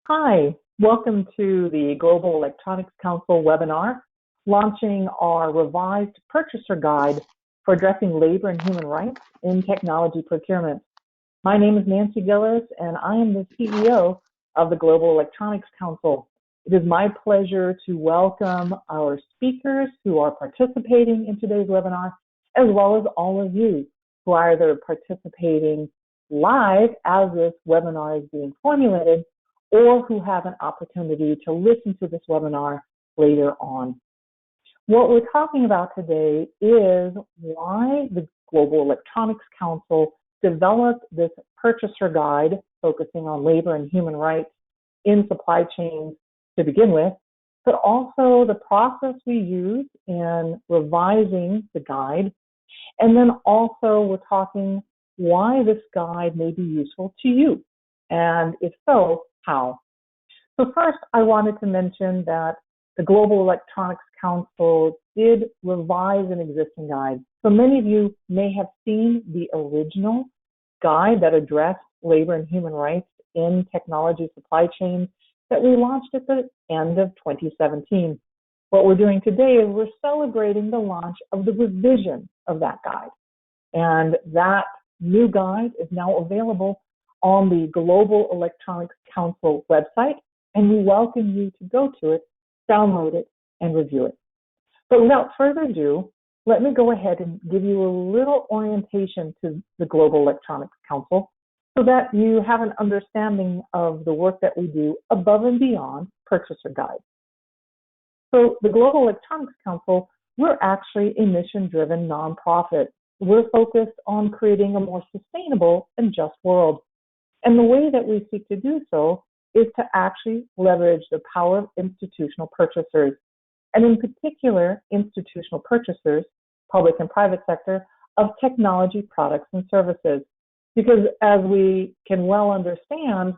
Hi, welcome to the Global Electronics Council webinar, launching our revised purchaser guide for addressing labor and human rights in technology procurement. My name is Nancy Gillis, and I am the CEO of the Global Electronics Council. It is my pleasure to welcome our speakers who are participating in today's webinar, as well as all of you who are either participating live as this webinar is being formulated, or who have an opportunity to listen to this webinar later on. What we're talking about today is why the Global Electronics Council developed this purchaser guide focusing on labor and human rights in supply chains to begin with, but also the process we use in revising the guide. And then also we're talking why this guide may be useful to you, and if so, how? So first, I wanted to mention that the Global Electronics Council did revise an existing guide. So many of you may have seen the original guide that addressed labor and human rights in technology supply chains that we launched at the end of 2017. What we're doing today is we're celebrating the launch of the revision of that guide. And that new guide is now available on the Global Electronics Council website, and we welcome you to go to it, download it, and review it. But without further ado, let me go ahead and give you a little orientation to the Global Electronics Council so that you have an understanding of the work that we do above and beyond purchaser guides. So the Global Electronics Council, we're actually a mission-driven nonprofit. We're focused on creating a more sustainable and just world. And the way that we seek to do so is to actually leverage the power of institutional purchasers, and in particular, institutional purchasers, public and private sector, of technology products and services. Because as we can well understand,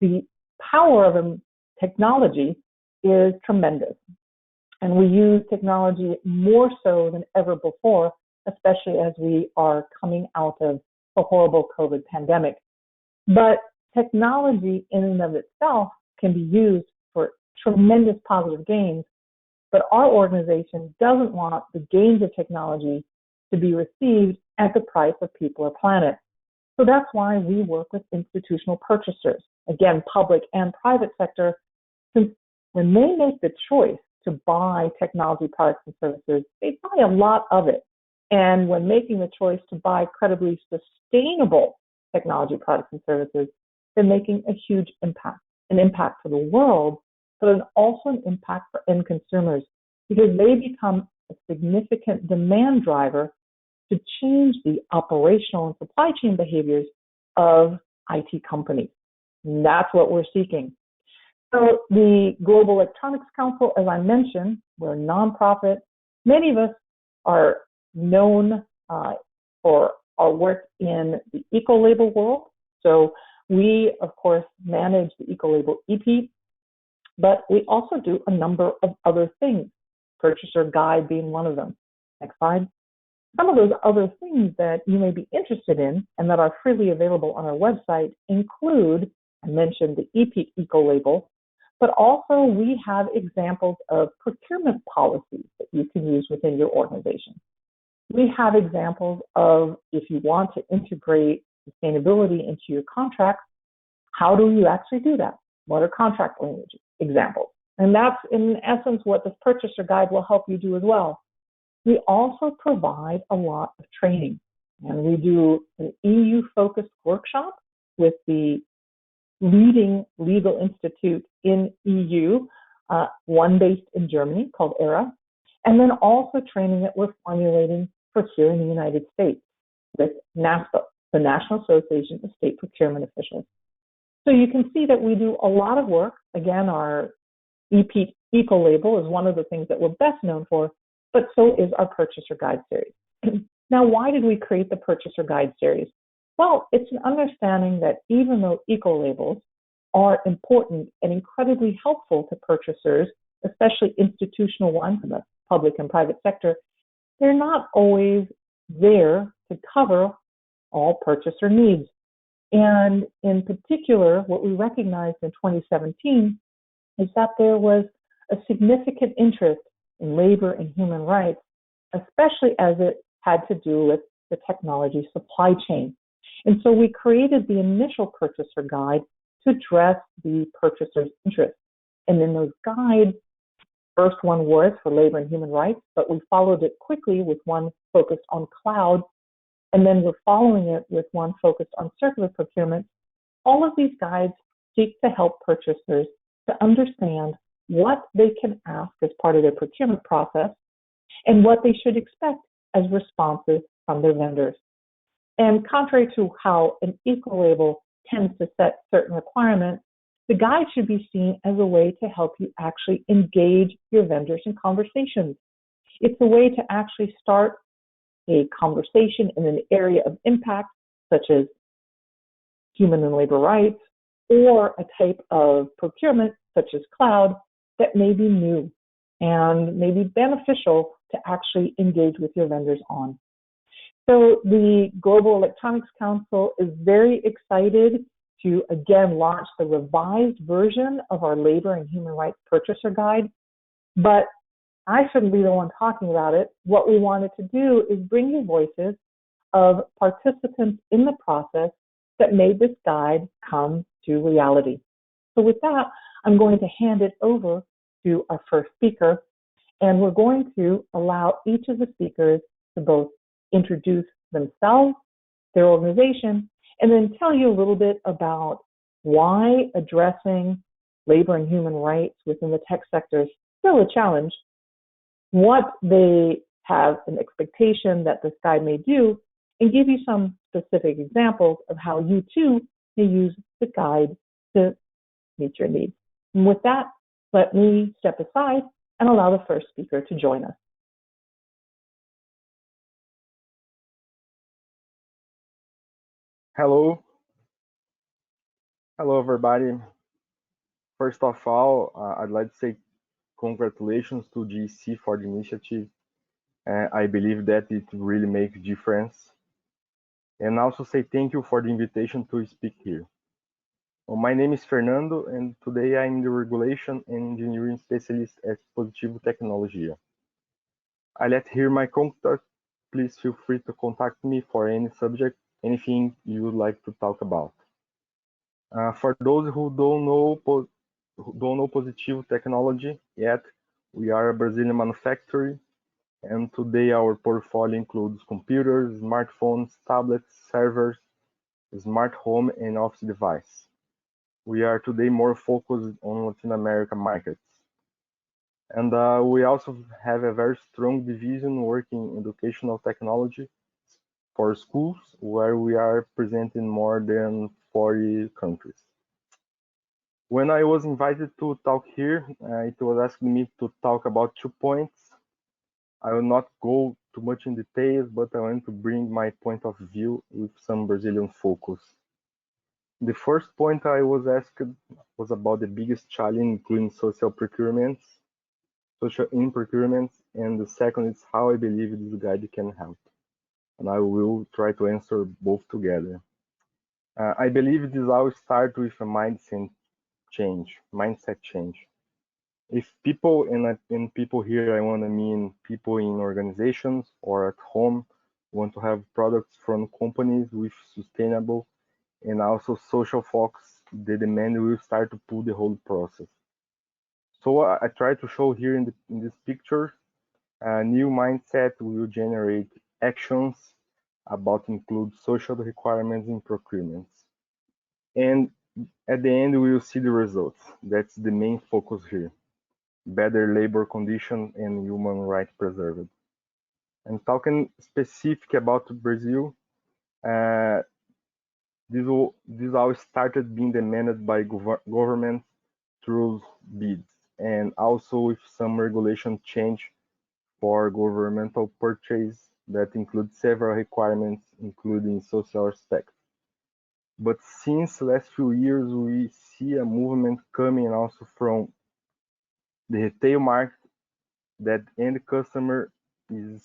the power of technology is tremendous. And we use technology more so than ever before, especially as we are coming out of the horrible COVID pandemic. But technology in and of itself can be used for tremendous positive gains, but our organization doesn't want the gains of technology to be received at the price of people or planet. So that's why we work with institutional purchasers, again, public and private sector, since when they make the choice to buy technology products and services, they buy a lot of it. And when making the choice to buy credibly sustainable technology products and services, they're making a huge impact, an impact for the world, but also an impact for end consumers, because they become a significant demand driver to change the operational and supply chain behaviors of IT companies. And that's what we're seeking. So the Global Electronics Council, as I mentioned, we're a nonprofit. Many of us are known for our work in the ecolabel world. So we, of course, manage the ecolabel EPEAT, but we also do a number of other things, purchaser guide being one of them. Next slide. Some of those other things that you may be interested in and that are freely available on our website include, I mentioned the EPEAT ecolabel, but also we have examples of procurement policies that you can use within your organization. We have examples of, if you want to integrate sustainability into your contracts, how do you actually do that? What are contract language examples? And that's, in essence, what this purchaser guide will help you do as well. We also provide a lot of training, and we do an EU-focused workshop with the leading legal institute in EU, one based in Germany called ERA, and then also training that we're formulating for here in the United States with NASPO, the National Association of State Procurement Officials. So you can see that we do a lot of work. Again, our EPEAT ecolabel is one of the things that we're best known for, but so is our Purchaser Guide series. Now, why did we create the Purchaser Guide series? Well, it's an understanding that even though ecolabels are important and incredibly helpful to purchasers, especially institutional ones in the public and private sector, they're not always there to cover all purchaser needs. And in particular, what we recognized in 2017 is that there was a significant interest in labor and human rights, especially as it had to do with the technology supply chain. And so we created the initial purchaser guide to address the purchaser's interest. And in those guides, first one was for labor and human rights, but we followed it quickly with one focused on cloud, and then we're following it with one focused on circular procurement. All of these guides seek to help purchasers to understand what they can ask as part of their procurement process and what they should expect as responses from their vendors. And contrary to how an ecolabel tends to set certain requirements, the guide should be seen as a way to help you actually engage your vendors in conversations. It's a way to actually start a conversation in an area of impact, such as human and labor rights, or a type of procurement, such as cloud, that may be new and may be beneficial to actually engage with your vendors on. So the Global Electronics Council is very excited to again launch the revised version of our Labor and Human Rights Purchaser Guide, but I shouldn't be the one talking about it. What we wanted to do is bring you voices of participants in the process that made this guide come to reality. So with that, I'm going to hand it over to our first speaker, and we're going to allow each of the speakers to both introduce themselves, their organization, and then tell you a little bit about why addressing labor and human rights within the tech sector is still a challenge, what they have an expectation that this guide may do, and give you some specific examples of how you too may use the guide to meet your needs. And with that, let me step aside and allow the first speaker to join us. Hello. Hello, everybody. First of all, I'd like to say congratulations to GC for the initiative. I believe that it really makes a difference. And also say thank you for the invitation to speak here. Well, my name is Fernando, and today I'm the Regulation and Engineering Specialist at Positivo Tecnologia. I let here my contact. Please feel free to contact me for any subject, anything you would like to talk about. For those who don't know Positivo Technology yet, we are a Brazilian manufacturer, and today our portfolio includes computers, smartphones, tablets, servers, smart home, and office device. We are today more focused on Latin American markets. And we also have a very strong division working in educational technology for schools, where we are present in more than 40 countries. When I was invited to talk here, it was asked me to talk about 2 points. I will not go too much in details, but I want to bring my point of view with some Brazilian focus. The first point I was asked was about the biggest challenge, including social in procurements, and the second is how I believe this guide can help. And I will try to answer both together. I believe this all starts with a mindset change. If people, and people here, I want to mean people in organizations or at home, want to have products from companies with sustainable and also social focus, the demand will start to pull the whole process. So I try to show here in this picture, a new mindset will generate actions about include social requirements in procurements. And at the end, we will see the results. That's the main focus here. Better labor conditions and human rights preserved. And talking specific about Brazil, this all started being demanded by government through bids, and also with some regulation change for governmental purchase that include several requirements, including social aspects. But since last few years, we see a movement coming also from the retail market that end customer is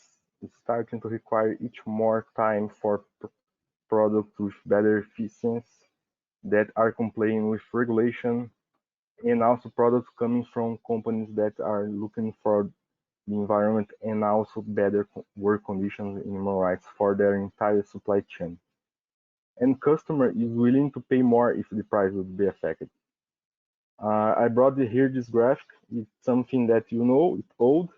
starting to require each more time for products with better efficiency that are complying with regulation, and also products coming from companies that are looking for the environment and also better work conditions and human rights for their entire supply chain. And customer is willing to pay more if the price would be affected. I brought here this graphic. It's something that you know, it's old,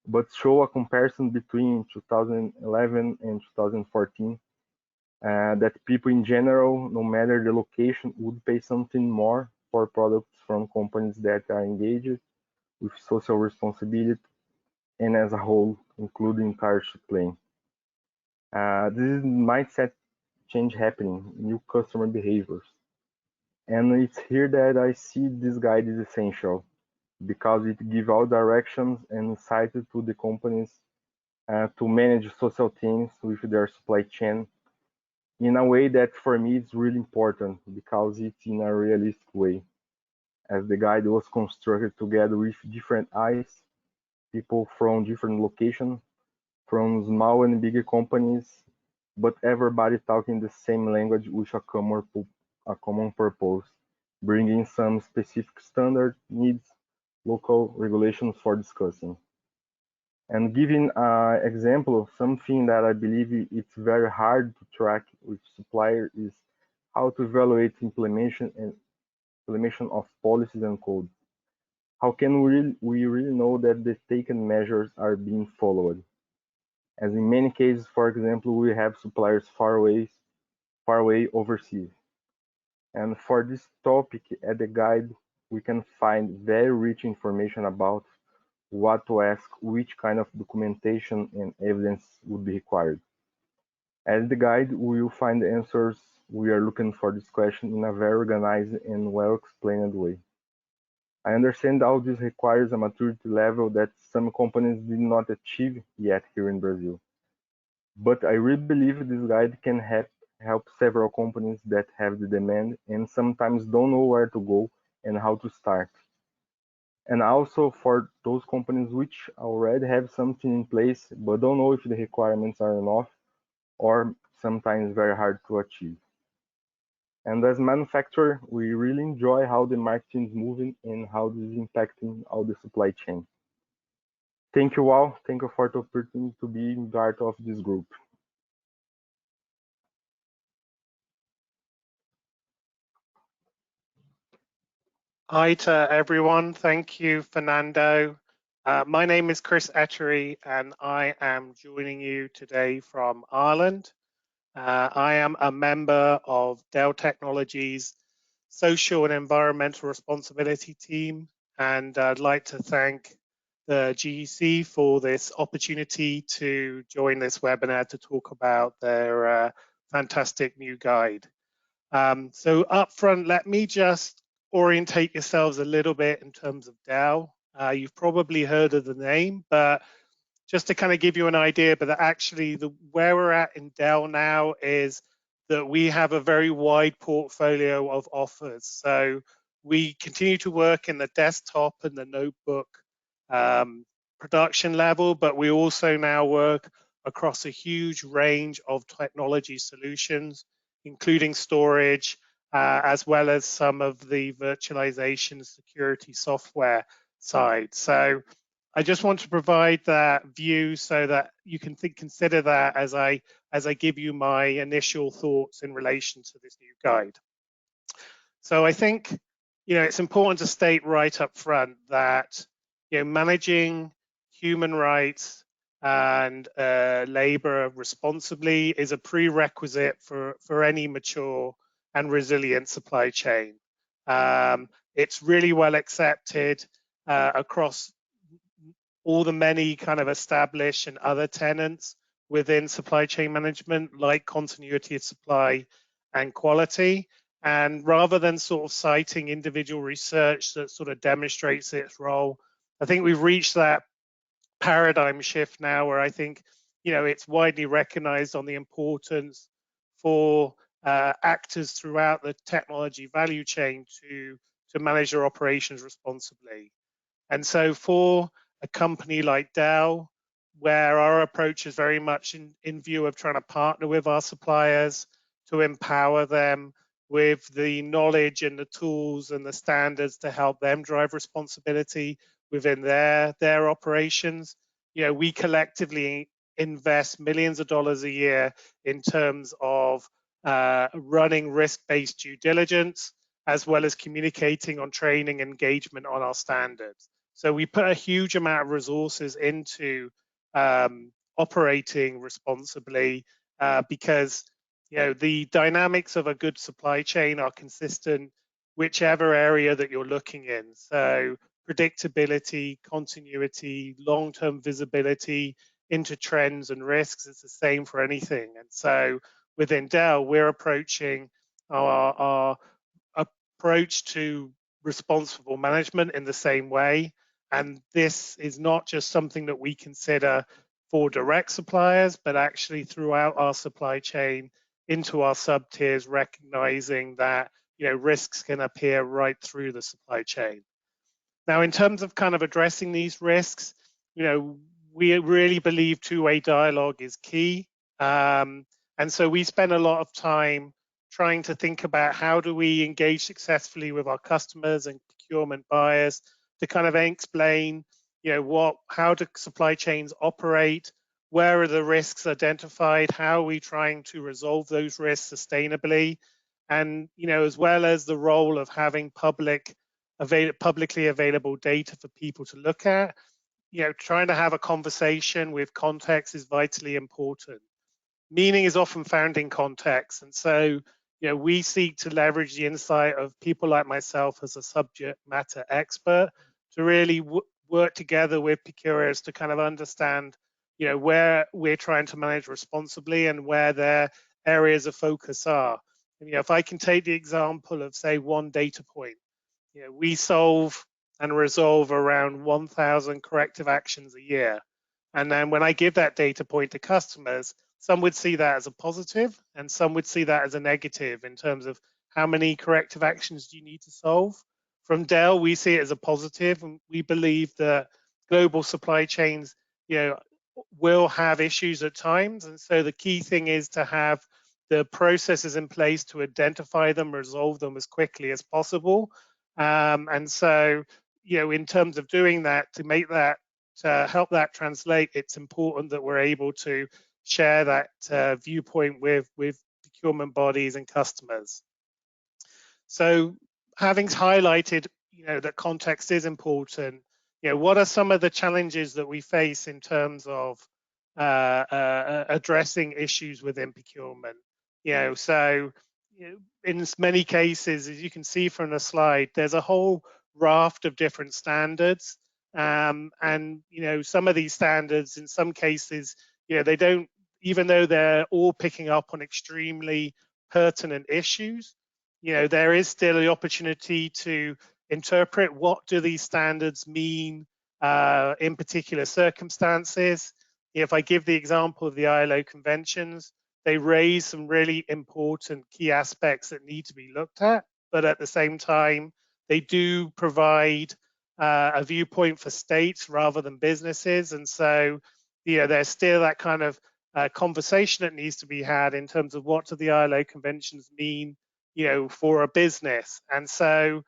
but show a comparison between 2011 and 2014 that people in general, no matter the location, would pay something more for products from companies that are engaged with social responsibility and as a whole, including entire supply. This is mindset change happening, new customer behaviors. And it's here that I see this guide is essential because it gives all directions and insight to the companies to manage social teams with their supply chain in a way that for me is really important because it's in a realistic way. As the guide was constructed together with different eyes, people from different locations, from small and bigger companies, but everybody talking the same language with a common purpose, bringing some specific standard needs, local regulations for discussing. And giving an example of something that I believe it's very hard to track with supplier is how to evaluate implementation of policies and codes. How can we really know that the taken measures are being followed? As in many cases, for example, we have suppliers far away overseas. And for this topic at the guide, we can find very rich information about what to ask, which kind of documentation and evidence would be required. As the guide, we will find the answers we are looking for this question in a very organized and well-explained way. I understand all this requires a maturity level that some companies did not achieve yet here in Brazil. But I really believe this guide can help several companies that have the demand and sometimes don't know where to go and how to start. And also for those companies which already have something in place but don't know if the requirements are enough or sometimes very hard to achieve. And as manufacturer, we really enjoy how the marketing is moving and how this is impacting all the supply chain. Thank you all. Thank you for the opportunity to be part of this group. Hi to everyone. Thank you, Fernando. My name is Chris Ettery, and I am joining you today from Ireland. I am a member of Dell Technologies' Social and Environmental Responsibility team, and I'd like to thank the GEC for this opportunity to join this webinar to talk about their fantastic new guide. So up front, let me just orientate yourselves a little bit in terms of Dell. You've probably heard of the name, but just to kind of give you an idea, but actually where we're at in Dell now is that we have a very wide portfolio of offers. So we continue to work in the desktop and the notebook production level, but we also now work across a huge range of technology solutions, including storage, as well as some of the virtualization security software side. So I just want to provide that view so that you can consider that as I give you my initial thoughts in relation to this new guide. So I think it's important to state right up front that managing human rights and labor responsibly is a prerequisite for any mature and resilient supply chain. It's really well accepted across all the many kind of established and other tenets within supply chain management, like continuity of supply and quality. And rather than sort of citing individual research that sort of demonstrates its role, I think we've reached that paradigm shift now where I think it's widely recognized on the importance for actors throughout the technology value chain to manage their operations responsibly. And so for a company like Dell, where our approach is very much in view of trying to partner with our suppliers to empower them with the knowledge and the tools and the standards to help them drive responsibility within their operations. You know, we collectively invest millions of dollars a year in terms of running risk-based due diligence, as well as communicating on training engagement on our standards. So we put a huge amount of resources into operating responsibly because, you know, the dynamics of a good supply chain are consistent whichever area that you're looking in. So predictability, continuity, long-term visibility into trends and risks, it's the same for anything. And so within Dell, we're approaching our approach to responsible management in the same way. And this is not just something that we consider for direct suppliers, but actually throughout our supply chain into our sub tiers, recognizing that, you know, risks can appear right through the supply chain. Now, in terms of kind of addressing these risks, you know, we really believe two-way dialogue is key. And so we spend a lot of time trying to think about how do we engage successfully with our customers and procurement buyers to kind of explain, you know, how do supply chains operate, where are the risks identified, how are we trying to resolve those risks sustainably, and, you know, as well as the role of having publicly available data for people to look at. You know, trying to have a conversation with context is vitally important. Meaning is often found in context, and so, you know, we seek to leverage the insight of people like myself as a subject matter expert to really work together with procurers to kind of understand, you know, where we're trying to manage responsibly and where their areas of focus are. And, you know, if I can take the example of, say, one data point, you know, we solve and resolve around 1,000 corrective actions a year. And then when I give that data point to customers, some would see that as a positive and some would see that as a negative in terms of how many corrective actions do you need to solve. From Dell, we see it as a positive, and we believe that global supply chains, you know, will have issues at times. And so the key thing is to have the processes in place to identify them, resolve them as quickly as possible. And so, you know, in terms of doing that, to help that translate, it's important that we're able to share that viewpoint with procurement bodies and customers. So having highlighted, you know, that context is important, you know, what are some of the challenges that we face in terms of addressing issues within procurement? You know, so, you know, in many cases, as you can see from the slide, there's a whole raft of different standards. And, you know, some of these standards, in some cases, you know, they don't, even though they're all picking up on extremely pertinent issues, you know, there is still the opportunity to interpret what do these standards mean in particular circumstances. If I give the example of the ILO conventions, they raise some really important key aspects that need to be looked at, but at the same time, they do provide a viewpoint for states rather than businesses. And so, you know, there's still that kind of conversation that needs to be had in terms of what do the ILO conventions mean, you know, for a business. And so,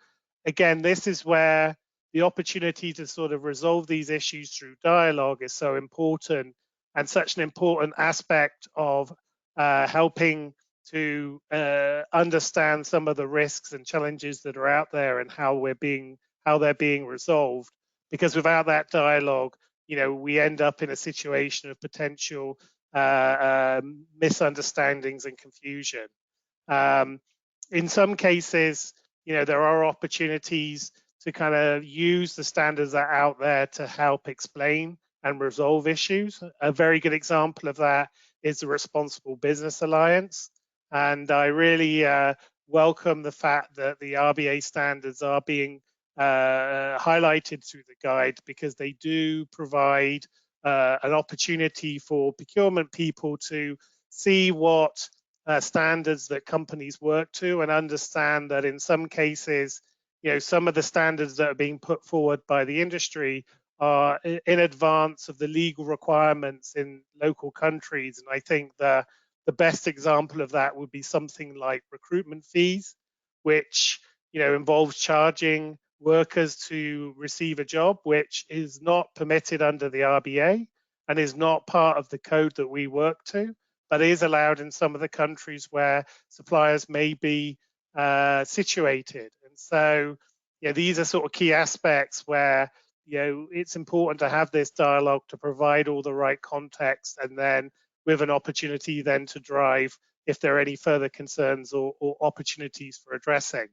again, this is where the opportunity to sort of resolve these issues through dialogue is so important, and such an important aspect of helping to understand some of the risks and challenges that are out there and how they're being resolved. Because without that dialogue, you know, we end up in a situation of potential misunderstandings and confusion. In some cases, you know, there are opportunities to kind of use the standards that are out there to help explain and resolve issues. A very good example of that is the Responsible Business Alliance. And I really welcome the fact that the RBA standards are being highlighted through the guide, because they do provide an opportunity for procurement people to see what standards that companies work to, and understand that in some cases, you know, some of the standards that are being put forward by the industry are in advance of the legal requirements in local countries. And I think the the best example of that would be something like recruitment fees, which involves charging workers to receive a job, which is not permitted under the RBA and is not part of the code that we work to, but is allowed in some of the countries where suppliers may be situated. And so these are sort of key aspects where it's important to have this dialogue to provide all the right context, and then with an opportunity then to drive if there are any further concerns or opportunities for addressing.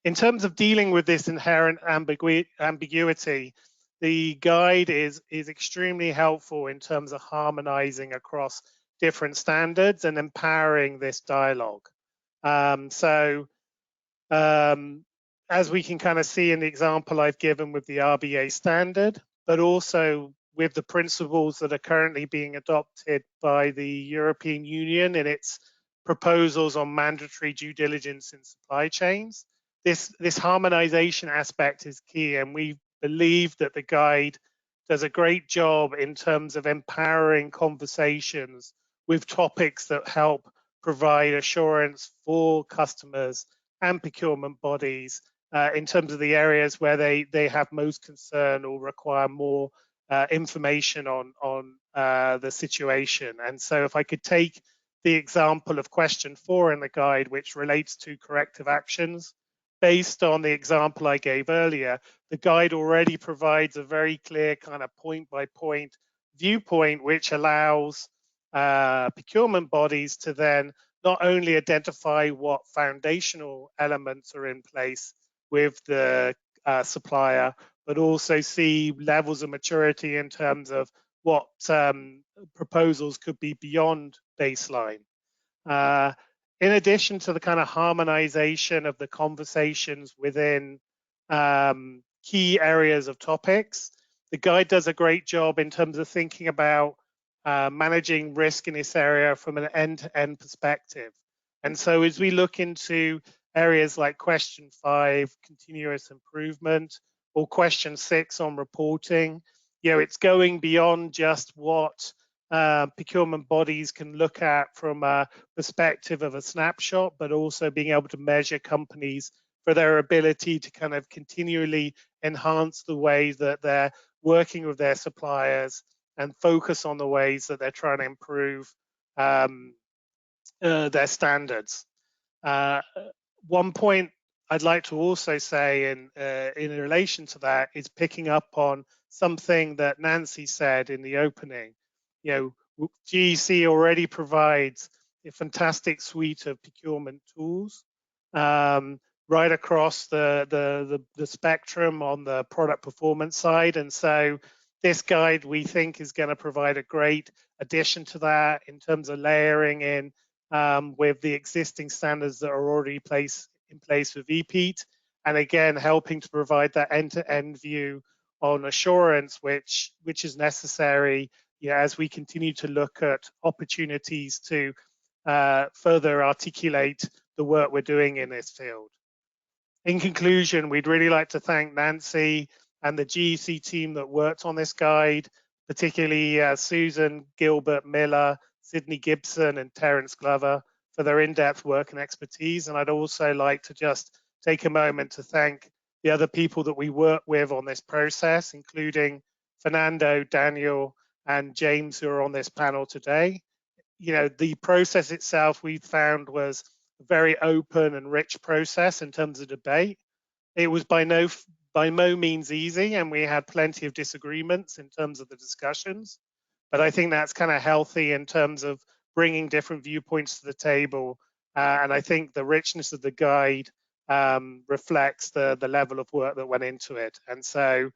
In terms of dealing with this inherent ambiguity, the guide is extremely helpful in terms of harmonizing across different standards and empowering this dialogue. As we can kind of see in the example I've given with the RBA standard, but also with the principles that are currently being adopted by the European Union in its proposals on mandatory due diligence in supply chains, this harmonization aspect is key, and we believe that the guide does a great job in terms of empowering conversations with topics that help provide assurance for customers and procurement bodies in terms of the areas where they have most concern or require more information on the situation. And so if I could take the example of question 4 in the guide, which relates to corrective actions, based on the example I gave earlier, the guide already provides a very clear kind of point-by-point viewpoint, which allows procurement bodies to then not only identify what foundational elements are in place with the supplier, but also see levels of maturity in terms of what proposals could be beyond baseline. In addition to the kind of harmonization of the conversations within key areas of topics, the guide does a great job in terms of thinking about managing risk in this area from an end-to-end perspective. And so as we look into areas like question 5, continuous improvement, or question 6 on reporting, it's going beyond just what procurement bodies can look at from a perspective of a snapshot, but also being able to measure companies for their ability to kind of continually enhance the way that they're working with their suppliers and focus on the ways that they're trying to improve their standards. One point I'd like to also say in relation to that is picking up on something that Nancy said in the opening. GEC already provides a fantastic suite of procurement tools right across the spectrum on the product performance side. And so this guide, we think, is going to provide a great addition to that in terms of layering in with the existing standards that are already in place with EPEAT, and again, helping to provide that end-to-end view on assurance, which is necessary as we continue to look at opportunities to further articulate the work we're doing in this field. In conclusion, we'd really like to thank Nancy and the GEC team that worked on this guide, particularly Susan, Gilbert Miller, Sydney Gibson, and Terence Glover for their in-depth work and expertise. And I'd also like to just take a moment to thank the other people that we work with on this process, including Fernando, Daniel, and James, who are on this panel today. The process itself we found was a very open and rich process in terms of debate. It was by no means easy, and we had plenty of disagreements in terms of the discussions. But I think that's kind of healthy in terms of bringing different viewpoints to the table. And I think the richness of the guide reflects the level of work that went into it. And so,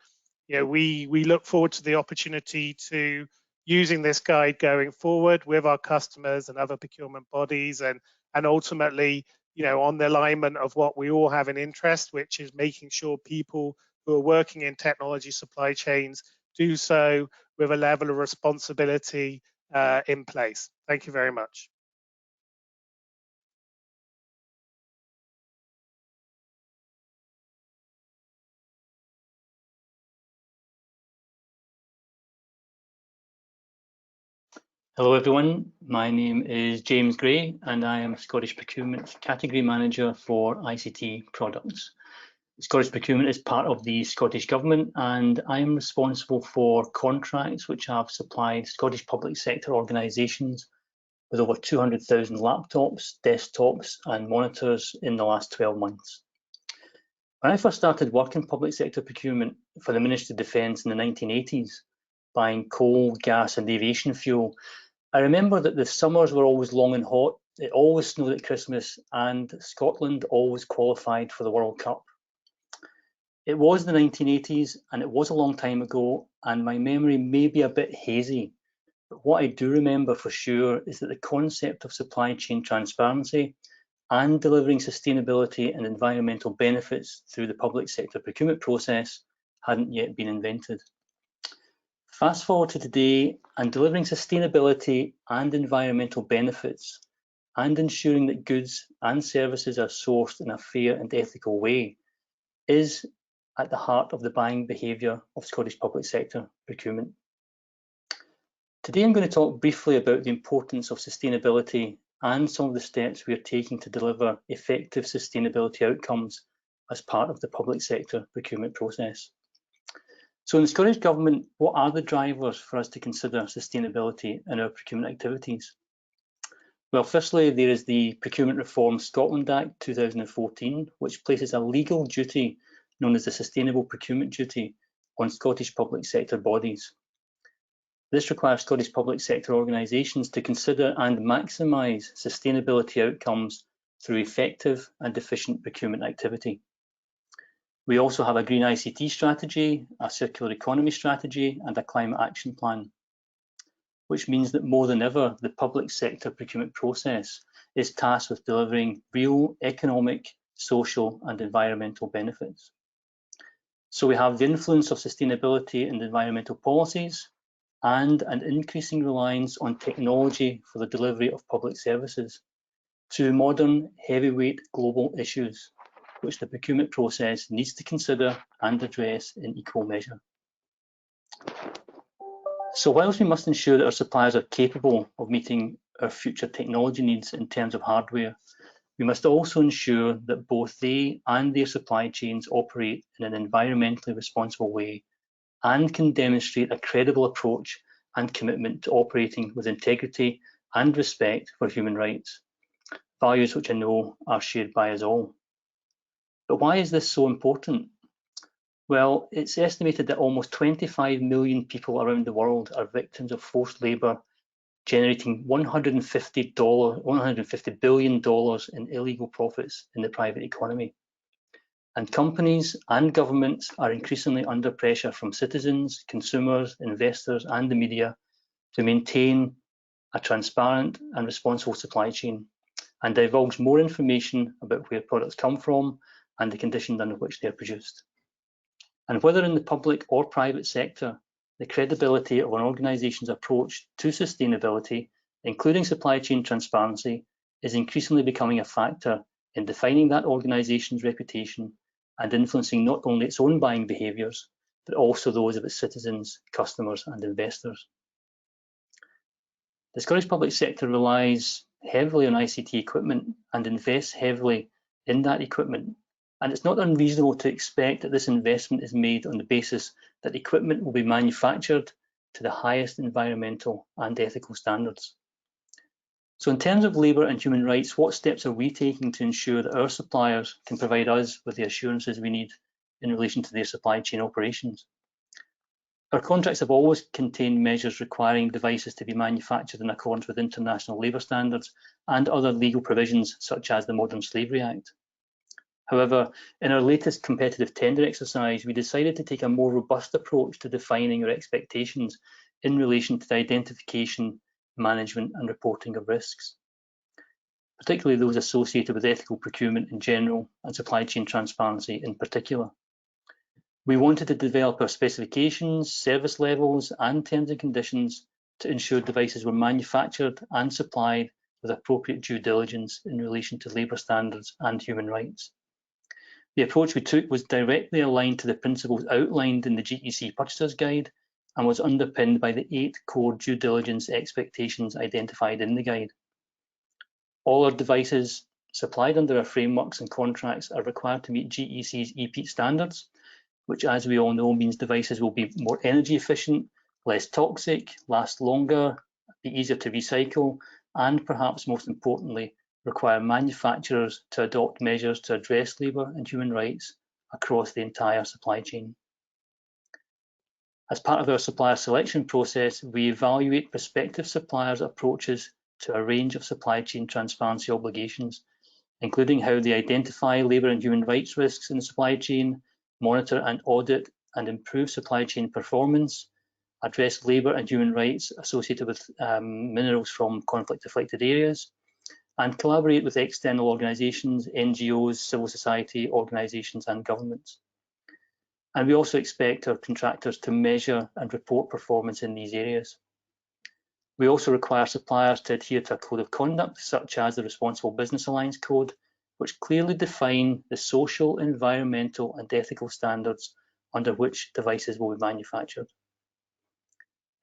we look forward to the opportunity to using this guide going forward with our customers and other procurement bodies, and ultimately, on the alignment of what we all have an interest, which is making sure people who are working in technology supply chains do so with a level of responsibility in place. Thank you very much. Hello everyone, my name is James Gray and I am Scottish Procurement Category Manager for ICT products. Scottish Procurement is part of the Scottish Government and I am responsible for contracts which have supplied Scottish public sector organisations with over 200,000 laptops, desktops and monitors in the last 12 months. When I first started working public sector procurement for the Ministry of Defence in the 1980s, buying coal, gas and aviation fuel, I remember that the summers were always long and hot, it always snowed at Christmas, and Scotland always qualified for the World Cup. It was the 1980s, and it was a long time ago, and my memory may be a bit hazy, but what I do remember for sure is that the concept of supply chain transparency and delivering sustainability and environmental benefits through the public sector procurement process hadn't yet been invented. Fast forward to today, and delivering sustainability and environmental benefits and ensuring that goods and services are sourced in a fair and ethical way is at the heart of the buying behaviour of Scottish public sector procurement. Today I'm going to talk briefly about the importance of sustainability and some of the steps we are taking to deliver effective sustainability outcomes as part of the public sector procurement process. So in the Scottish Government, what are the drivers for us to consider sustainability in our procurement activities? Well, firstly, there is the Procurement Reform Scotland Act 2014, which places a legal duty known as the Sustainable Procurement Duty on Scottish public sector bodies. This requires Scottish public sector organisations to consider and maximise sustainability outcomes through effective and efficient procurement activity. We also have a green ICT strategy, a circular economy strategy, and a climate action plan, which means that more than ever, the public sector procurement process is tasked with delivering real economic, social, and environmental benefits. So we have the influence of sustainability in environmental policies and an increasing reliance on technology for the delivery of public services, two modern, heavyweight global issues which the procurement process needs to consider and address in equal measure. So whilst we must ensure that our suppliers are capable of meeting our future technology needs in terms of hardware, we must also ensure that both they and their supply chains operate in an environmentally responsible way and can demonstrate a credible approach and commitment to operating with integrity and respect for human rights, values which I know are shared by us all. But why is this so important? Well, it's estimated that almost 25 million people around the world are victims of forced labour, generating $150 billion in illegal profits in the private economy. And companies and governments are increasingly under pressure from citizens, consumers, investors, and the media to maintain a transparent and responsible supply chain and divulge more information about where products come from and the conditions under which they are produced. And whether in the public or private sector, the credibility of an organisation's approach to sustainability, including supply chain transparency, is increasingly becoming a factor in defining that organisation's reputation and influencing not only its own buying behaviours, but also those of its citizens, customers and investors. The Scottish public sector relies heavily on ICT equipment and invests heavily in that equipment. And it's not unreasonable to expect that this investment is made on the basis that equipment will be manufactured to the highest environmental and ethical standards. So in terms of labour and human rights, what steps are we taking to ensure that our suppliers can provide us with the assurances we need in relation to their supply chain operations? Our contracts have always contained measures requiring devices to be manufactured in accordance with international labour standards and other legal provisions such as the Modern Slavery Act. However, in our latest competitive tender exercise, we decided to take a more robust approach to defining our expectations in relation to the identification, management and reporting of risks, particularly those associated with ethical procurement in general and supply chain transparency in particular. We wanted to develop our specifications, service levels and terms and conditions to ensure devices were manufactured and supplied with appropriate due diligence in relation to labour standards and human rights. The approach we took was directly aligned to the principles outlined in the GEC Purchasers Guide and was underpinned by the 8 core due diligence expectations identified in the guide. All our devices supplied under our frameworks and contracts are required to meet GEC's EPEAT standards, which, as we all know, means devices will be more energy efficient, less toxic, last longer, be easier to recycle, and perhaps most importantly, require manufacturers to adopt measures to address labour and human rights across the entire supply chain. As part of our supplier selection process, we evaluate prospective suppliers' approaches to a range of supply chain transparency obligations, including how they identify labour and human rights risks in the supply chain, monitor and audit and improve supply chain performance, address labour and human rights associated with minerals from conflict-affected areas, and collaborate with external organisations, NGOs, civil society organisations and governments. And we also expect our contractors to measure and report performance in these areas. We also require suppliers to adhere to a code of conduct, such as the Responsible Business Alliance Code, which clearly define the social, environmental and ethical standards under which devices will be manufactured.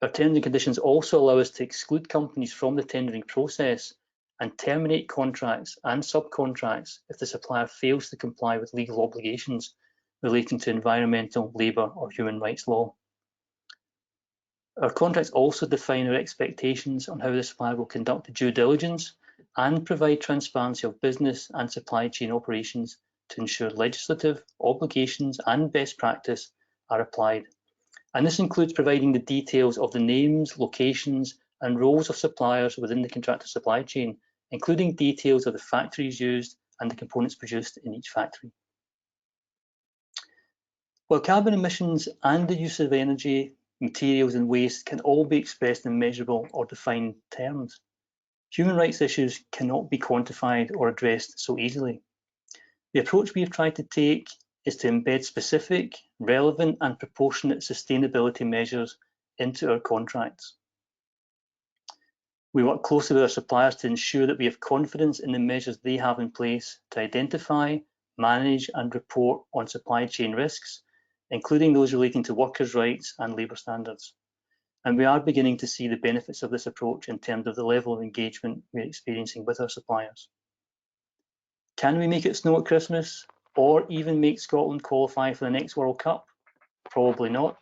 Our terms and conditions also allow us to exclude companies from the tendering process and terminate contracts and subcontracts if the supplier fails to comply with legal obligations relating to environmental, labour or human rights law. Our contracts also define our expectations on how the supplier will conduct due diligence and provide transparency of business and supply chain operations to ensure legislative obligations and best practice are applied. And this includes providing the details of the names, locations and roles of suppliers within the contractor supply chain, including details of the factories used and the components produced in each factory. While carbon emissions and the use of energy, materials and waste can all be expressed in measurable or defined terms, human rights issues cannot be quantified or addressed so easily. The approach we have tried to take is to embed specific, relevant and proportionate sustainability measures into our contracts. We work closely with our suppliers to ensure that we have confidence in the measures they have in place to identify, manage and report on supply chain risks, including those relating to workers' rights and labour standards. And we are beginning to see the benefits of this approach in terms of the level of engagement we're experiencing with our suppliers. Can we make it snow at Christmas, or even make Scotland qualify for the next World Cup? Probably not.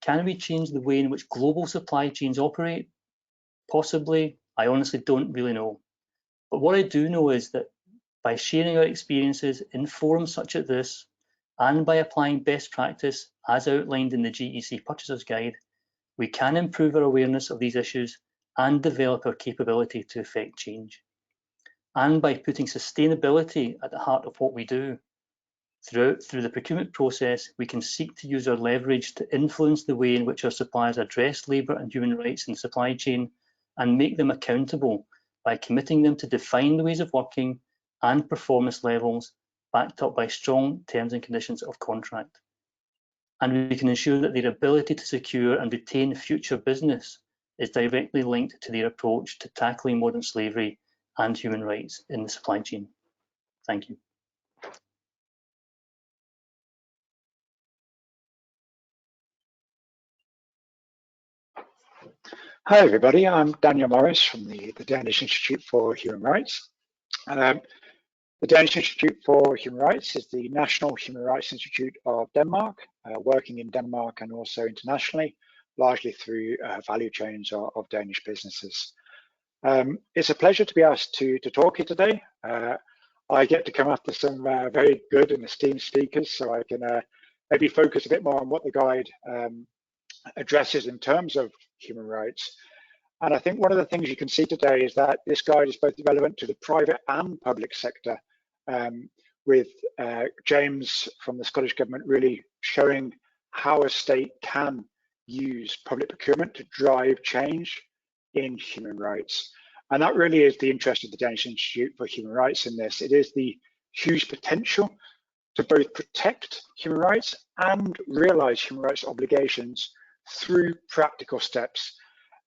Can we change the way in which global supply chains operate? Possibly. I honestly don't really know. But what I do know is that by sharing our experiences in forums such as this, and by applying best practice as outlined in the GEC Purchasers Guide, we can improve our awareness of these issues and develop our capability to effect change. And by putting sustainability at the heart of what we do, through the procurement process, we can seek to use our leverage to influence the way in which our suppliers address labour and human rights in the supply chain and make them accountable by committing them to define the ways of working and performance levels backed up by strong terms and conditions of contract. And we can ensure that their ability to secure and retain future business is directly linked to their approach to tackling modern slavery and human rights in the supply chain. Thank you. Hi everybody, I'm Daniel Morris from the Danish Institute for Human Rights. The Danish Institute for Human Rights is the National Human Rights Institute of Denmark, working in Denmark and also internationally, largely through value chains of Danish businesses. It's a pleasure to be asked to talk here today. I get to come after some very good and esteemed speakers, so I can maybe focus a bit more on what the guide addresses in terms of human rights. And I think one of the things you can see today is that this guide is both relevant to the private and public sector, with James from the Scottish Government really showing how a state can use public procurement to drive change in human rights. And that really is the interest of the Danish Institute for Human Rights in this. It is the huge potential to both protect human rights and realise human rights obligations through practical steps.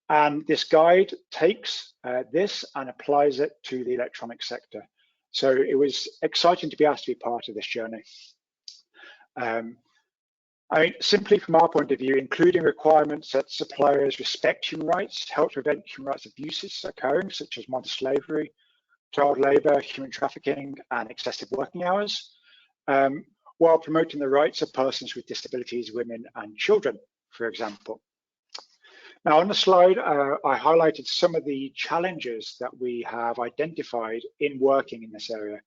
And this guide takes this and applies it to the electronic sector. So it was exciting to be asked to be part of this journey. I mean, simply from our point of view, including requirements that suppliers respect human rights helps prevent human rights abuses occurring, such as modern slavery, child labour, human trafficking, and excessive working hours, while promoting the rights of persons with disabilities, women, and children, for example. Now, on the slide, I highlighted some of the challenges that we have identified in working in this area.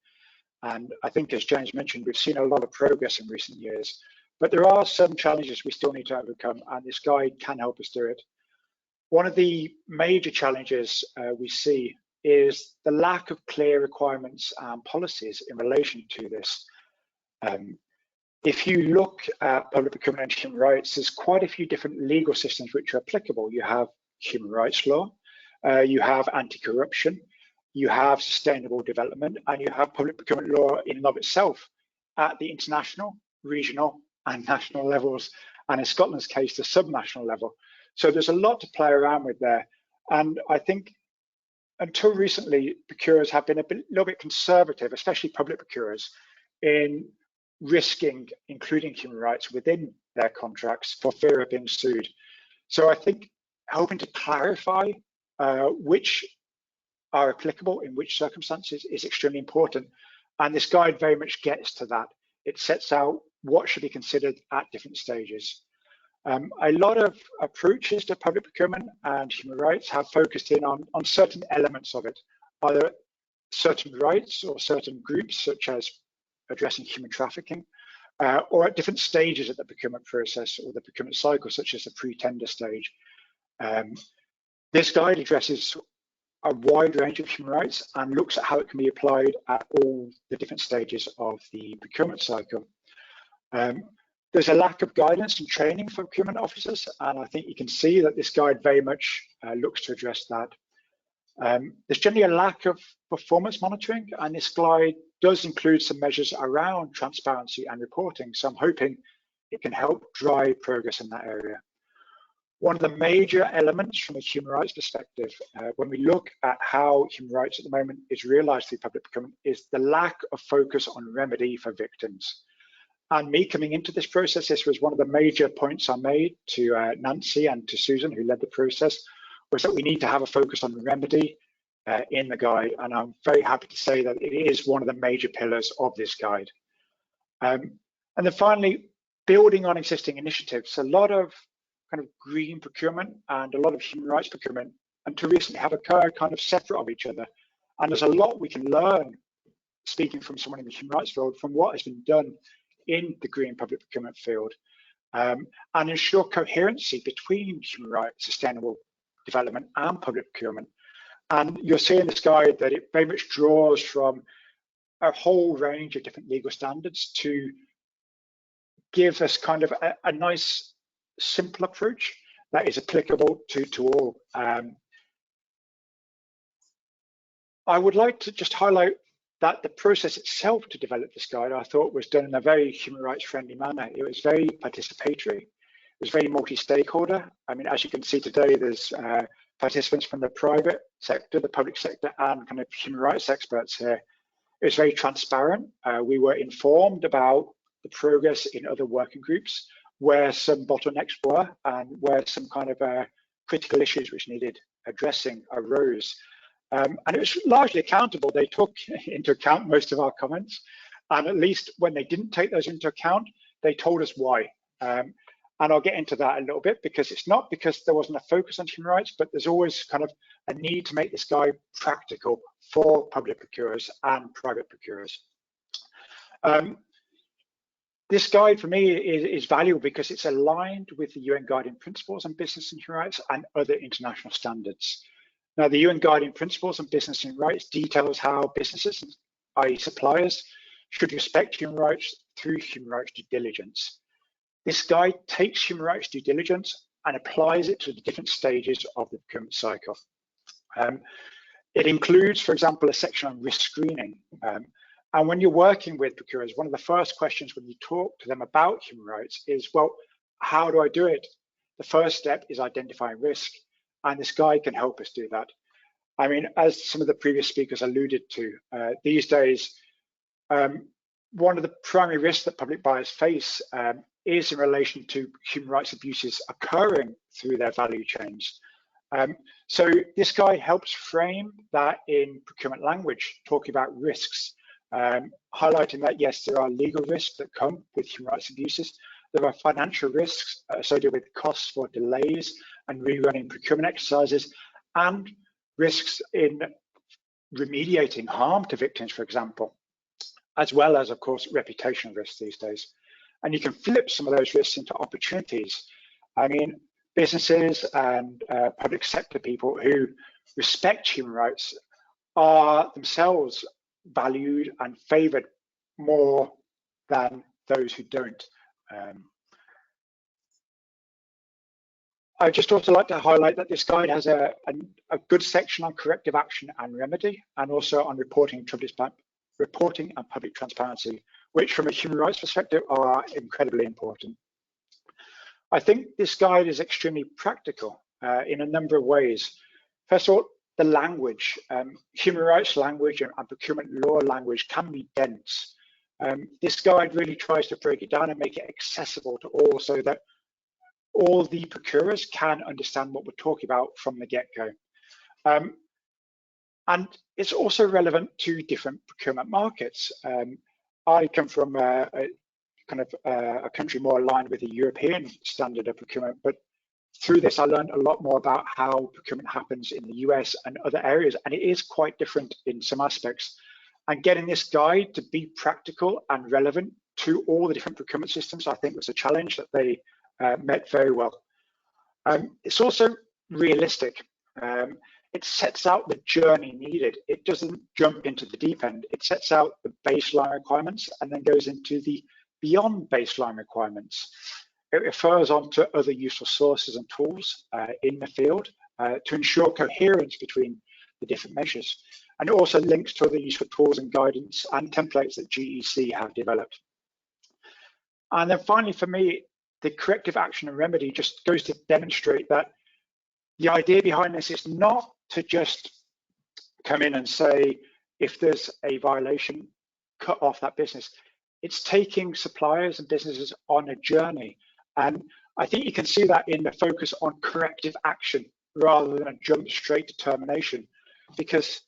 And I think, as James mentioned, we've seen a lot of progress in recent years, but there are some challenges we still need to overcome, and this guide can help us do it. One of the major challenges we see is the lack of clear requirements and policies in relation to this. If you look at public procurement and human rights, there's quite a few different legal systems which are applicable. You have human rights law, you have anti-corruption, you have sustainable development, and you have public procurement law in and of itself at the international, regional, and national levels, and in Scotland's case, the subnational level. So there's a lot to play around with there. And I think until recently, procurers have been a little bit conservative, especially public procurers, in risking including human rights within their contracts for fear of being sued. So I think helping to clarify which are applicable in which circumstances is extremely important. And this guide very much gets to that. It sets out what should be considered at different stages. A lot of approaches to public procurement and human rights have focused in on certain elements of it, either certain rights or certain groups, such as addressing human trafficking, or at different stages of the procurement process or the procurement cycle, such as the pre-tender stage. This guide addresses a wide range of human rights and looks at how it can be applied at all the different stages of the procurement cycle. There's a lack of guidance and training for procurement officers, and I think you can see that this guide very much looks to address that. There's generally a lack of performance monitoring, and this guide does include some measures around transparency and reporting, so I'm hoping it can help drive progress in that area. One of the major elements from a human rights perspective, when we look at how human rights at the moment is realised through public procurement, is the lack of focus on remedy for victims. And me coming into this process, this was one of the major points I made to Nancy and to Susan, who led the process, was that we need to have a focus on remedy in the guide. And I'm very happy to say that it is one of the major pillars of this guide. And then finally, building on existing initiatives. A lot of kind of green procurement and a lot of human rights procurement until recently have occurred kind of separate of each other. And there's a lot we can learn, speaking from someone in the human rights field, from what has been done in the green public procurement field, and ensure coherency between human rights, sustainable development, and public procurement. And you'll see in this guide that it very much draws from a whole range of different legal standards to give us kind of a nice, simple approach that is applicable to all. I would like to just highlight that the process itself to develop this guide, I thought, was done in a very human rights friendly manner. It was very participatory. It was very multi-stakeholder. I mean, as you can see today, there's participants from the private sector, the public sector, and kind of human rights experts here. It was very transparent. We were informed about the progress in other working groups, where some bottlenecks were and where some kind of critical issues which needed addressing arose. And it was largely accountable. They took into account most of our comments, and at least when they didn't take those into account, they told us why. And I'll get into that a little bit, because it's not because there wasn't a focus on human rights, but there's always kind of a need to make this guide practical for public procurers and private procurers. This guide for me is valuable because it's aligned with the UN Guiding Principles on Business and Human Rights and other international standards. Now, the UN Guiding Principles on Business and Human Rights details how businesses, i.e. suppliers, should respect human rights through human rights due diligence. This guide takes human rights due diligence and applies it to the different stages of the procurement cycle. It includes, for example, a section on risk screening. And when you're working with procurers, one of the first questions when you talk to them about human rights is, well, how do I do it? The first step is identifying risk, and this guide can help us do that. I mean, as some of the previous speakers alluded to, these days, one of the primary risks that public buyers face is in relation to human rights abuses occurring through their value chains. So this guide helps frame that in procurement language, talking about risks, highlighting that yes, there are legal risks that come with human rights abuses. There are financial risks associated with costs for delays and rerunning procurement exercises, and risks in remediating harm to victims, for example, as well as, of course, reputational risks these days. And you can flip some of those risks into opportunities. I mean, businesses and public sector people who respect human rights are themselves valued and favored more than those who don't. I'd just also like to highlight that this guide has a good section on corrective action and remedy, and also on reporting and public transparency, which from a human rights perspective are incredibly important. I think this guide is extremely practical in a number of ways. First of all, the language, human rights language and procurement law language can be dense. This guide really tries to break it down and make it accessible to all, so that all the procurers can understand what we're talking about from the get-go. And it's also relevant to different procurement markets. I come from a country more aligned with the European standard of procurement, but through this I learned a lot more about how procurement happens in the US and other areas, and it is quite different in some aspects. And getting this guide to be practical and relevant to all the different procurement systems, I think, was a challenge that they met very well. It's also realistic. It sets out the journey needed. It doesn't jump into the deep end. It sets out the baseline requirements and then goes into the beyond baseline requirements. It refers on to other useful sources and tools in the field to ensure coherence between the different measures. And it also links to other useful tools and guidance and templates that GEC have developed. And then finally, for me, the corrective action and remedy just goes to demonstrate that the idea behind this is not to just come in and say, if there's a violation, cut off that business. It's taking suppliers and businesses on a journey. And I think you can see that in the focus on corrective action rather than a jump straight to termination. Because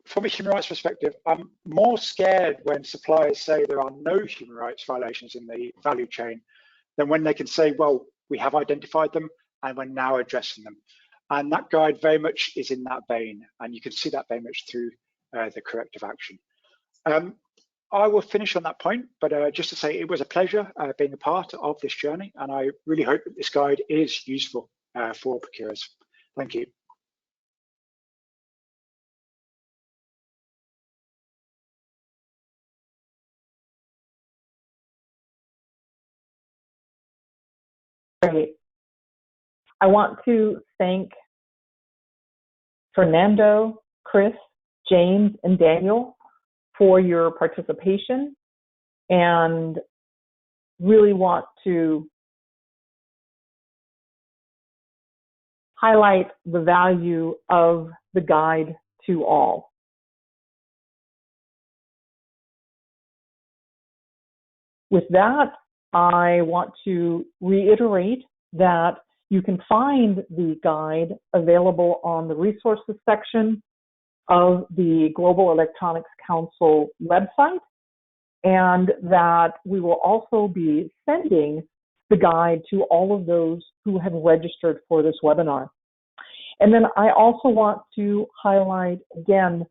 from a human rights perspective, I'm more scared when suppliers say there are no human rights violations in the value chain than when they can say, well, we have identified them and we're now addressing them. And that guide very much is in that vein, and you can see that very much through the corrective action. I will finish on that point, but just to say it was a pleasure being a part of this journey, and I really hope that this guide is useful for procurers. Thank you. Great. I want to thank Fernando, Chris, James, and Daniel for your participation, and really want to highlight the value of the guide to all. With that, I want to reiterate that you can find the guide available on the resources section of the Global Electronics Council website, and that we will also be sending the guide to all of those who have registered for this webinar. And then I also want to highlight again,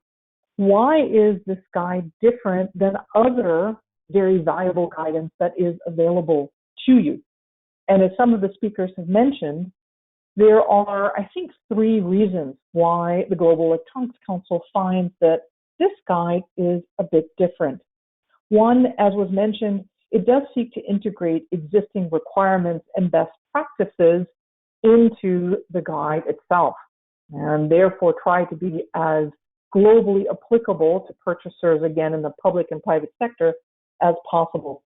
why is this guide different than other very valuable guidance that is available to you? And as some of the speakers have mentioned, there are, I think, 3 reasons why the Global Electronics Council finds that this guide is a bit different. One, as was mentioned, it does seek to integrate existing requirements and best practices into the guide itself, and therefore try to be as globally applicable to purchasers, again, in the public and private sector as possible.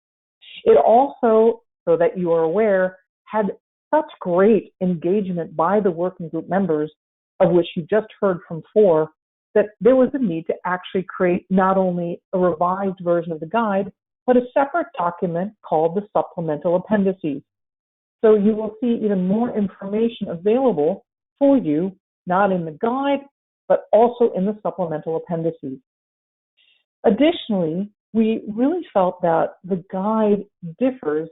It also, so that you are aware, had such great engagement by the working group members, of which you just heard from 4, that there was a need to actually create not only a revised version of the guide, but a separate document called the supplemental appendices. So you will see even more information available for you, not in the guide, but also in the supplemental appendices. Additionally, we really felt that the guide differs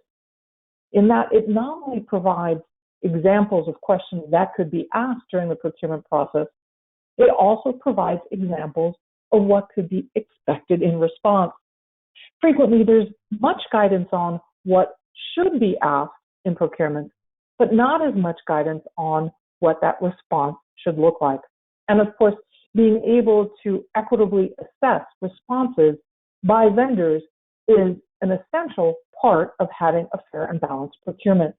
in that it not only provides examples of questions that could be asked during the procurement process, it also provides examples of what could be expected in response. Frequently, there's much guidance on what should be asked in procurement, but not as much guidance on what that response should look like. And of course, being able to equitably assess responses by vendors is an essential part of having a fair and balanced procurement.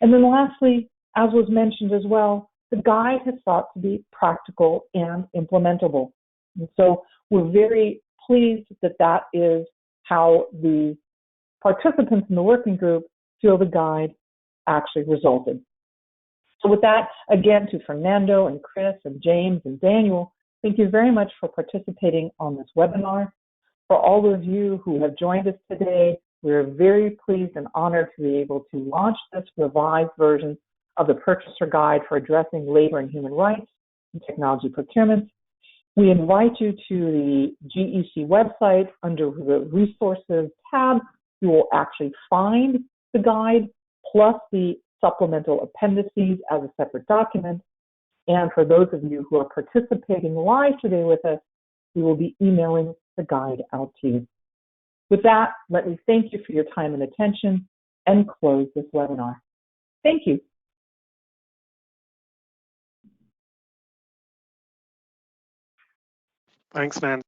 And then lastly, as was mentioned as well, the guide has sought to be practical and implementable. And so we're very pleased that that is how the participants in the working group feel the guide actually resulted. So with that, again, to Fernando and Chris and James and Daniel, thank you very much for participating on this webinar. For all of you who have joined us today, we're very pleased and honored to be able to launch this revised version of the Purchaser Guide for Addressing Labor and Human Rights in Technology Procurement. We invite you to the GEC website. Under the Resources tab, you will actually find the guide plus the supplemental appendices as a separate document. And for those of you who are participating live today with us, we will be emailing the guide out to you. With that, let me thank you for your time and attention and close this webinar. Thank you. Thanks, Nan.